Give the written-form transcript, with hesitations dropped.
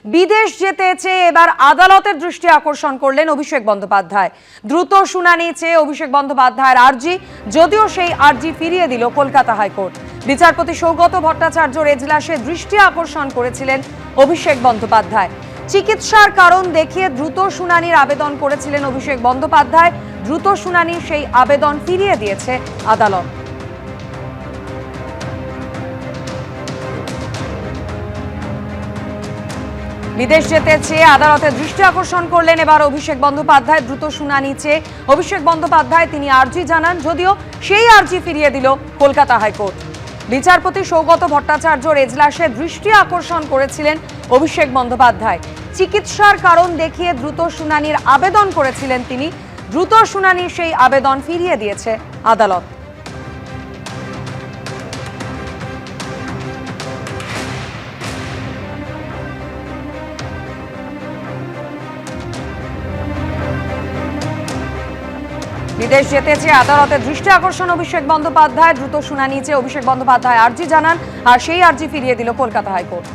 বিদেশ যেতে চেয়ে এবার আদালতের দৃষ্টি আকর্ষণ করলেন অভিষেক বন্দ্যোপাধ্যায়। দ্রুত শুনানি চেয়ে অভিষেক বন্দ্যোপাধ্যায়ের আর্জি, যদিও সেই আর্জি ফিরিয়ে দিল কলকাতা হাইকোর্ট। বিচারপতি সৌগত ভট্টাচার্যর এজলাসে দৃষ্টি আকর্ষণ করেছিলেন অভিষেক বন্দ্যোপাধ্যায়। চিকিৎসার কারণ দেখিয়ে দ্রুত শুনানির আবেদন করেছিলেন অভিষেক বন্দ্যোপাধ্যায়। দ্রুত শুনানির সেই আবেদন ফিরিয়ে দিয়েছে আদালত। বিদেশ যেতে চেয়ে আদালতের দৃষ্টি আকর্ষণ করলেন এবার অভিষেক বন্দ্যোপাধ্যায়। দ্রুত শুনানি চেয়ে অভিষেক বন্দ্যোপাধ্যায় তিনি আর্জি জানান, যদিও সেই আর্জি ফিরিয়ে দিল কলকাতা হাইকোর্ট। বিচারপতি সৌগত ভট্টাচার্যর এজলাসে দৃষ্টি আকর্ষণ করেছিলেন অভিষেক বন্দ্যোপাধ্যায়। চিকিৎসার কারণ দেখিয়ে দ্রুত শুনানির আবেদন করেছিলেন তিনি। দ্রুত শুনানির সেই আবেদন ফিরিয়ে দিয়েছে আদালত। বিদেশ যেতে চেয়ে আদালতের দৃষ্টি আকর্ষণ অভিষেক বন্দ্যোপাধ্যায়। দ্রুত শুনানি চেয়ে অভিষেক বন্দ্যোপাধ্যায় আর্জি জানান, আর সেই আর্জি ফিরিয়ে দিল কলকাতা হাইকোর্ট।